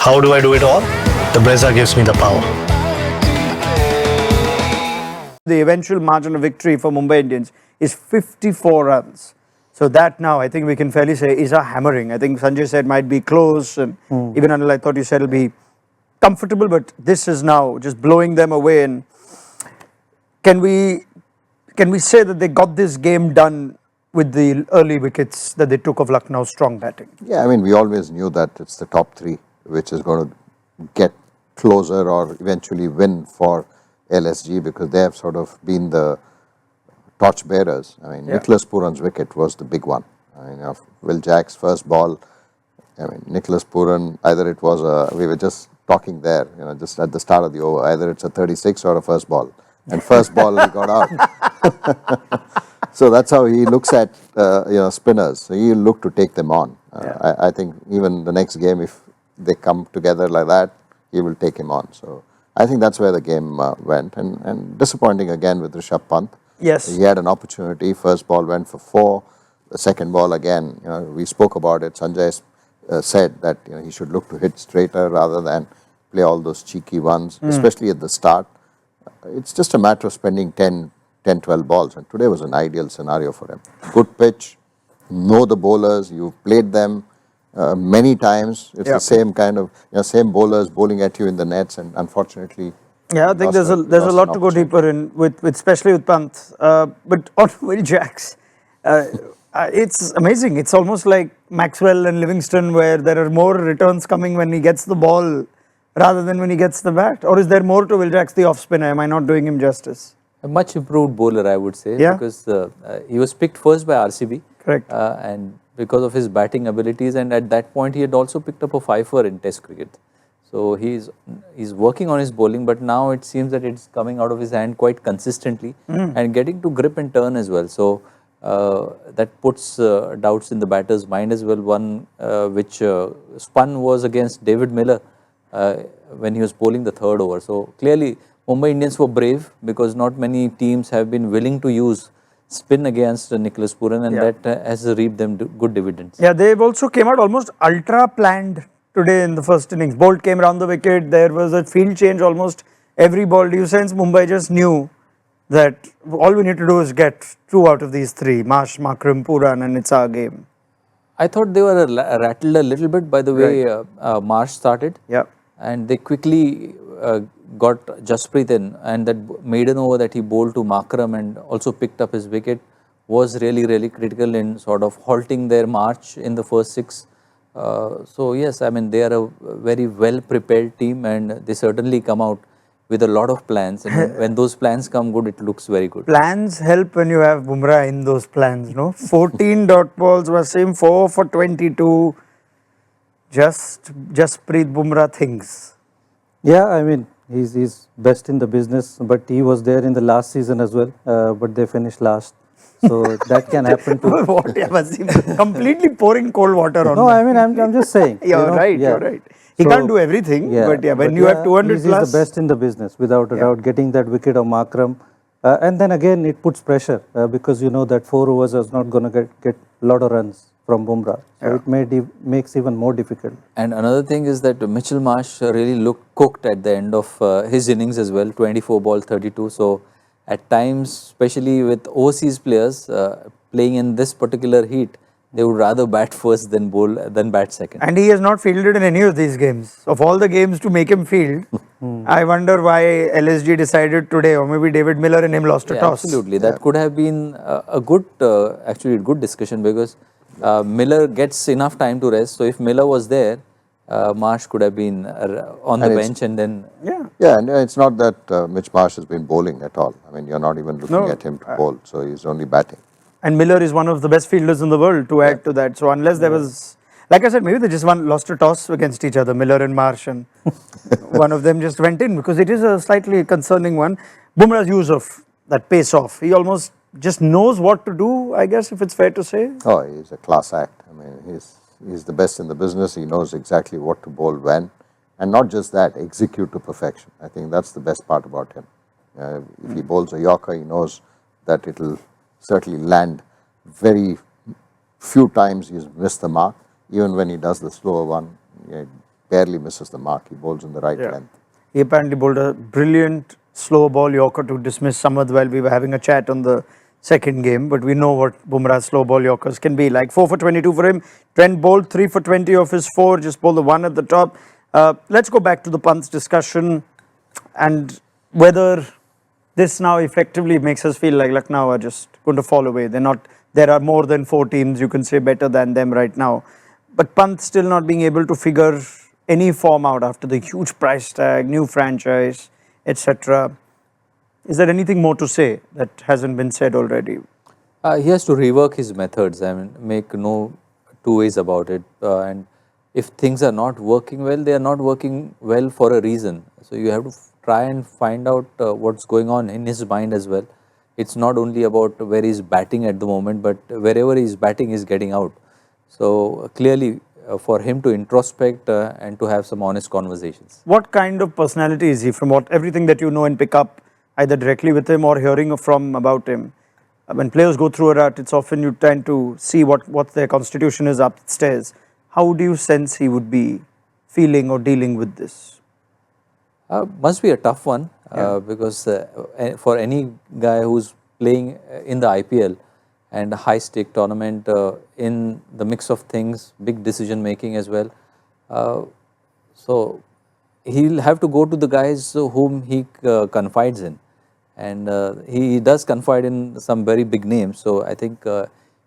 How do I do it all? The Brezza gives me the power. The eventual margin of victory for Mumbai Indians is 54 runs. So that now I think we can fairly say is a hammering. I think Sanjay said might be close, and even Anil, I thought you said it'll be comfortable, but this is now just blowing them away. And can we say that they got this game done with the early wickets that they took of Lucknow's strong batting? Yeah, I mean, we always knew that it's the top three which is going to get closer or eventually win for LSG, because they have sort of been the torch bearers. I mean, Nicholas Puran's wicket was the big one. I mean, Will Jack's first ball, I mean, Nicholas Puran, either it was we were just talking there, just at the start of the over, either it's a 36 or a first ball. And first ball he got out. So that's how he looks at spinners. So he'll look to take them on. I think even the next game, if they come together like that, he will take him on. So I think that's where the game went. And disappointing again with Rishabh Pant. Yes. He had an opportunity. First ball went for 4. The second ball again, we spoke about it. Sanjay said that he should look to hit straighter rather than play all those cheeky ones, especially at the start. It's just a matter of spending 10, 12 balls, and today was an ideal scenario for him. Good pitch, know the bowlers, you've played them many times. It's the same kind of, same bowlers bowling at you in the nets, and unfortunately, I think there's a lot to go deeper in with especially with Pant. But on Will Jacks, it's amazing. It's almost like Maxwell and Livingston, where there are more returns coming when he gets the ball rather than when he gets the bat. Or is there more to Will Jacks, the off spinner? Am I not doing him justice? A much improved bowler, I would say, because he was picked first by RCB. Correct. And because of his batting abilities, and at that point he had also picked up a 5-4 in Test cricket. So he's working on his bowling, but now it seems that it's coming out of his hand quite consistently and getting to grip and turn as well. So that puts doubts in the batter's mind as well. One which spun was against David Miller when he was bowling the third over. So clearly Mumbai Indians were brave, because not many teams have been willing to use spin against Nicholas Puran, and that has reaped them good dividends. Yeah, they've also came out almost ultra planned today in the first innings. Bolt came around the wicket, there was a field change almost every ball. Do you sense Mumbai just knew that all we need to do is get 2 out of these 3, Marsh, Makram, Puran, and it's our game? I thought they were rattled a little bit by the way Marsh started. Yeah. And they quickly got Jasprit in, and that maiden over that he bowled to Makram and also picked up his wicket was really critical in sort of halting their march in the first 6. So yes, I mean, they are a very well prepared team, and they certainly come out with a lot of plans, and when those plans come good, it looks very good. Plans help when you have Bumrah in those plans, no? 14 dot balls, Wasim 4 for 22. Jasprit Bumrah things. Yeah, I mean, he's best in the business, but he was there in the last season as well, but they finished last. So that can happen too. What? Yeah, Wasim, completely pouring cold water on No, him. I mean, I'm just saying. You're right. He can't do everything, but when you have 200 plus. He's the best in the business, without a doubt, getting that wicket of Makram. And then again, it puts pressure, because you know that 4 overs is not going to get a lot of runs from Bumrah. So it makes even more difficult. And another thing is that Mitchell Marsh really looked cooked at the end of his innings as well, 24 ball 32. So at times, especially with overseas players playing in this particular heat, they would rather bat first than bat second. And he has not fielded in any of these games. Of all the games to make him field, I wonder why LSG decided today, or maybe David Miller and him lost a toss. Absolutely, that could have been a good, actually good discussion, because Miller gets enough time to rest. So if Miller was there, Marsh could have been on the bench, and then and it's not that Mitch Marsh has been bowling at all. I mean, you're not even looking at him to bowl, so he's only batting. And Miller is one of the best fielders in the world to add to that. So unless there was, like I said, maybe they just lost a toss against each other, Miller and Marsh, and one of them just went in, because it is a slightly concerning one. Bumrah's use of that pace off, he almost just knows what to do, I guess, if it's fair to say. Oh, he's a class act. I mean, he's the best in the business. He knows exactly what to bowl when, and not just that, execute to perfection. I think that's the best part about him. If he bowls a Yorker, he knows that it'll certainly land. Very few times he's missed the mark. Even when he does the slower one, barely misses the mark. He bowls in the right length. He apparently bowled a brilliant slow ball Yorker to dismiss Samad while we were having a chat on the second game, but we know what Bumrah's slow ball Yorkers can be like. 4 for 22 for him. Trent bowled 3 for 20 of his 4, just bowled the 1 at the top. Let's go back to the punts discussion and whether this now effectively makes us feel like Lucknow are just going to fall away. There are more than 4 teams you can say better than them right now. But Pant still not being able to figure any form out after the huge price tag, new franchise, etc. Is there anything more to say that hasn't been said already? He has to rework his methods. I mean, make no two ways about it. And if things are not working well, they are not working well for a reason. So you have to try and find out what's going on in his mind as well. It's not only about where he's batting at the moment, but wherever he's batting, he's getting out. So clearly, for him to introspect and to have some honest conversations. What kind of personality is he from everything that you know and pick up either directly with him or hearing from about him? When players go through a rut, it's often you tend to see what their constitution is upstairs. How do you sense he would be feeling or dealing with this? Must be a tough one because for any guy who's playing in the IPL and a high stake tournament in the mix of things, big decision making as well. So he'll have to go to the guys whom he confides in, and he does confide in some very big names. So I think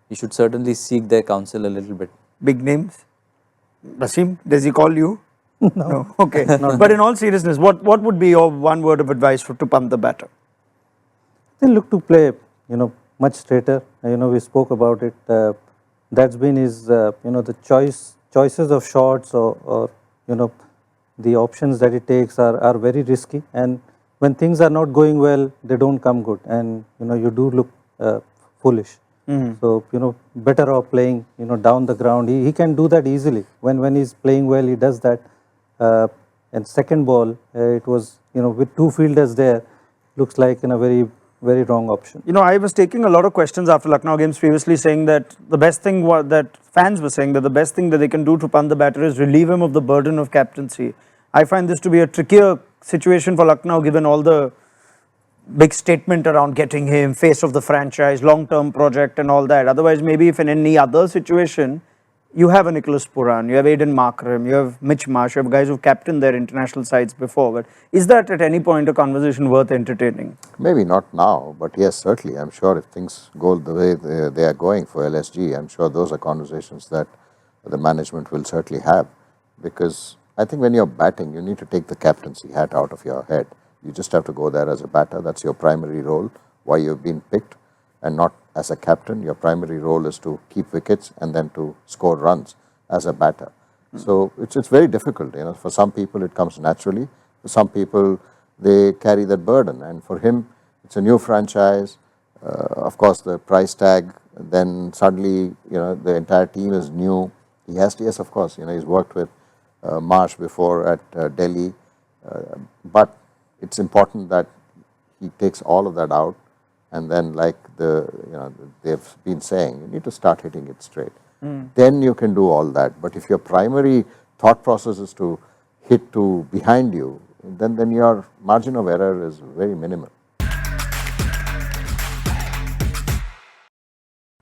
he should certainly seek their counsel a little bit. Big names? Basim, does he call you? No. Okay. But in all seriousness, what would be your one word of advice to Pant the batter? Then look to play, much straighter. We spoke about it. That's been his, the choices of shots or the options that he takes are very risky. And when things are not going well, they don't come good. And, you do look foolish. So, better off playing, down the ground. He can do that easily. When he's playing well, he does that. And second ball, it was, with 2 fielders there, looks like a very, very wrong option. I was taking a lot of questions after Lucknow games previously saying that the best thing that fans were saying that the best thing that they can do to Pant the batter is relieve him of the burden of captaincy. I find this to be a trickier situation for Lucknow given all the big statement around getting him, face of the franchise, long-term project and all that. Otherwise, maybe if in any other situation, you have a Nicholas Puran, you have Aiden Markram, you have Mitch Marsh, you have guys who've captained their international sides before. But is that at any point a conversation worth entertaining? Maybe not now, but yes, certainly. I'm sure if things go the way they are going for LSG, I'm sure those are conversations that the management will certainly have. Because I think when you're batting, you need to take the captaincy hat out of your head. You just have to go there as a batter. That's your primary role, why you've been picked, and not as a captain. Your primary role is to keep wickets and then to score runs as a batter. So it's very difficult. For some people it comes naturally. For some people they carry that burden. And for him, it's a new franchise. Of course, the price tag. Then suddenly, the entire team is new. He has to, yes, of course. He's worked with Marsh before at Delhi, but it's important that he takes all of that out, and then like they've been saying, you need to start hitting it straight. Then you can do all that. But if your primary thought process is to hit to behind you, then your margin of error is very minimal.